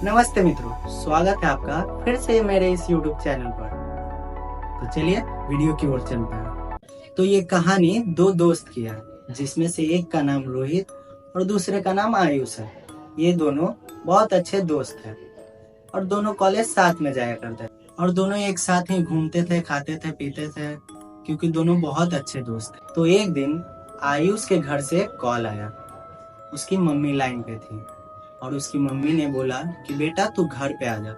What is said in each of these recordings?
नमस्ते मित्रों, स्वागत है आपका फिर से मेरे इस YouTube चैनल पर। तो चलिए वीडियो की ओर चलते हैं। तो ये कहानी दो दोस्त की है, जिसमें से एक का नाम रोहित और दूसरे का नाम आयुष है। ये दोनों बहुत अच्छे दोस्त हैं और दोनों कॉलेज साथ में जाया करते थे और दोनों एक साथ ही घूमते थे, खाते थे, पीते थे, क्योंकि दोनों बहुत अच्छे दोस्त थे। तो एक दिन आयुष के घर से कॉल आया। उसकी मम्मी लाइन पे थी और उसकी मम्मी ने बोला कि बेटा तू घर पे आ जा,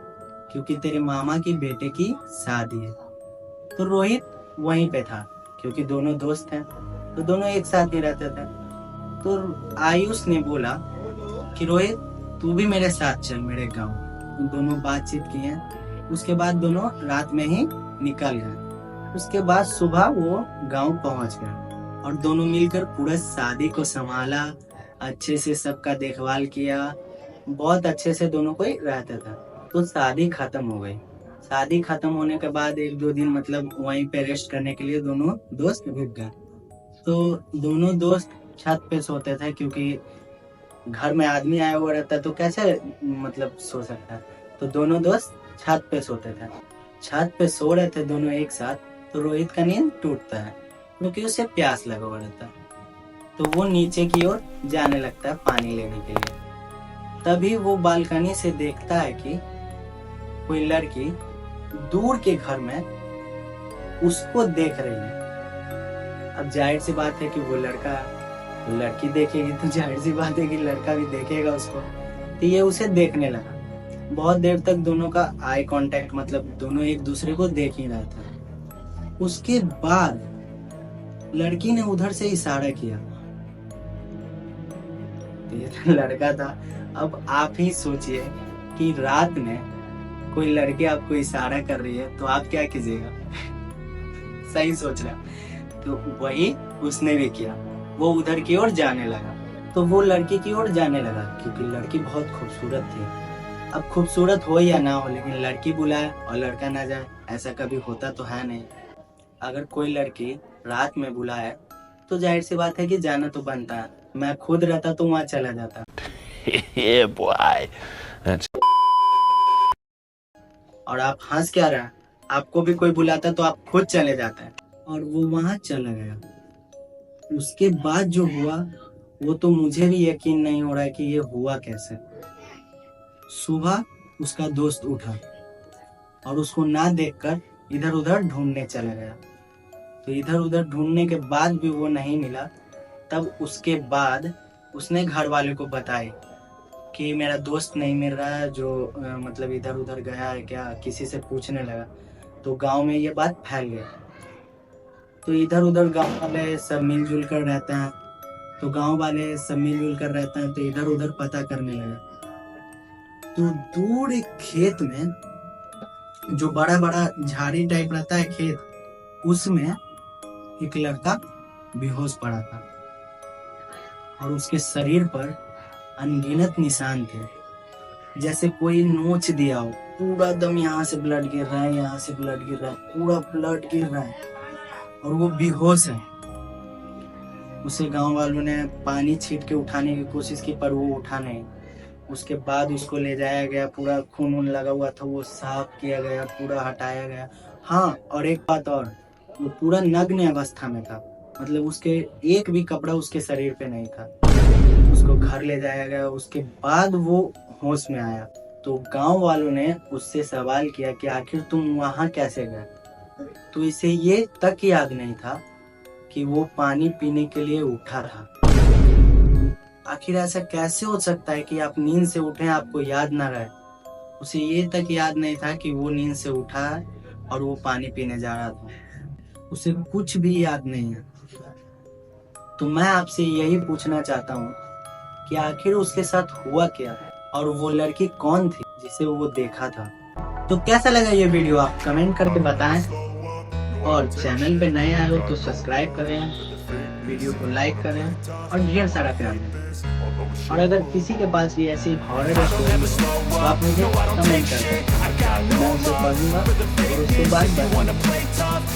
क्योंकि तेरे मामा की बेटे की शादी है। तो रोहित वहीं पे था, क्योंकि दोनों दोस्त हैं तो दोनों एक साथ ही रहते थे। तो आयुष ने बोला कि रोहित तू भी मेरे साथ चल मेरे गांव। तो दोनों बातचीत किए। उसके बाद दोनों रात में ही निकल गए। उसके बाद सुबह वो गांव पहुंच गए और दोनों मिलकर पूरा शादी को संभाला, अच्छे से सबका देखभाल किया, बहुत अच्छे से दोनों कोई रहता था। तो शादी खत्म हो गई। शादी खत्म होने के बाद एक दो दिन मतलब वहीं पे रेस्ट करने के लिए दोनों दोस्त रुक गए। तो दोनों दोस्त छत पे सोते थे, क्योंकि घर में आदमी आया हुआ रहता तो कैसे मतलब सो सकता है। तो दोनों दोस्त छत पे सोते थे। छत पे सो रहे थे दोनों एक साथ। तो रोहित का नींद टूटता है, क्योंकि उसे प्यास लगा हुआ रहता है। तो वो नीचे की ओर जाने लगता है पानी लेने के लिए। तभी वो बालकनी से देखता है कि कोई लड़की दूर के घर में उसको देख रही है। अब जाहिर सी बात है कि वो लड़का, तो लड़की देखेगी तो जाहिर सी बात है कि लड़का भी देखेगा उसको। तो ये उसे देखने लगा। बहुत देर तक दोनों का आई कांटेक्ट, मतलब दोनों एक दूसरे को देख ही रहा था। उसके बाद लड़की ने उधर से इशारा किया। तो ये लड़का था। अब आप ही सोचिए कि रात में कोई लड़की आपको इशारा कर रही है तो आप क्या कीजिएगा। सही सोच रहा। तो वही उसने भी किया। वो उधर की ओर जाने लगा। तो वो लड़की की ओर जाने लगा, क्योंकि लड़की बहुत खूबसूरत थी। अब खूबसूरत हो या ना हो, लेकिन लड़की बुलाए और लड़का ना जाए, ऐसा कभी होता तो है नहीं। अगर कोई लड़की रात में बुलाए तो जाहिर सी बात है कि जाना तो बनता है। मैं खुद रहता तो वहां चला जाता। Yeah, boy. That's और आप हंस क्या रहे हैं? आपको भी कोई बुलाता तो आप खुद चले जाते हैं। और वो वहां चला गया। उसके बाद जो हुआ वो तो मुझे भी यकीन नहीं हो रहा है कि ये हुआ कैसे। सुबह उसका दोस्त उठा और उसको ना देखकर इधर उधर ढूंढने चला गया। तो इधर उधर ढूंढने के बाद भी वो नहीं मिला। तब उसके बाद उसने घर वाले को बताया कि मेरा दोस्त नहीं मिल रहा है, जो मतलब इधर उधर गया है क्या, किसी से पूछने लगा। तो गांव में ये बात फैल गई। तो इधर उधर गांव वाले सब मिलजुल कर रहते हैं। तो गांव वाले सब मिलजुल कर रहते हैं, तो इधर उधर पता करने लगा। तो दूर एक खेत में, जो बड़ा बड़ा झाड़ी टाइप रहता है खेत, उसमें एक लड़का बेहोश पड़ा था और उसके शरीर पर अनगिनत निशान थे, जैसे कोई नोच दिया हो। पूरा दम यहाँ से ब्लड गिर रहा है, यहाँ से ब्लड गिर रहा है, पूरा ब्लड गिर रहा है और वो बेहोश है। उसे गांव वालों ने पानी छीट के उठाने की कोशिश की, पर वो उठा नहीं। उसके बाद उसको ले जाया गया, पूरा खून वून लगा हुआ था, वो साफ किया गया, पूरा हटाया गया। हाँ, और एक बात और, वो पूरा नग्न अवस्था में था, मतलब उसके एक भी कपड़ा उसके शरीर पे नहीं था। उसको घर ले जाया गया। उसके बाद वो होश में आया। तो गांव वालों ने उससे सवाल किया कि आखिर तुम वहां कैसे गए। तो इसे ये तक याद नहीं था कि वो पानी पीने के लिए उठा था। आखिर ऐसा कैसे हो सकता है कि आप नींद से उठे आपको याद ना रहे। उसे ये तक याद नहीं था कि वो नींद से उठा और वो पानी पीने जा रहा था। उसे कुछ भी याद नहीं है। तो मैं आपसे यही पूछना चाहता हूँ कि आखिर उसके साथ हुआ क्या और वो लड़की कौन थी जिसे वो देखा था। तो कैसा लगा ये वीडियो आप कमेंट करके बताएं, और चैनल पे नए आए हो तो सब्सक्राइब करें, वीडियो को लाइक करें और ढेर सारा प्यार दें। और अगर किसी के पास भी ऐसी हॉरर स्टोरी तो आप मुझे कमेंट कर दें, मैं उसे पढ़ूंगा और उसके बाद बताऊंगा।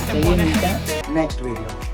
चलिए मिलते हैं नेक्स्ट वीडियो।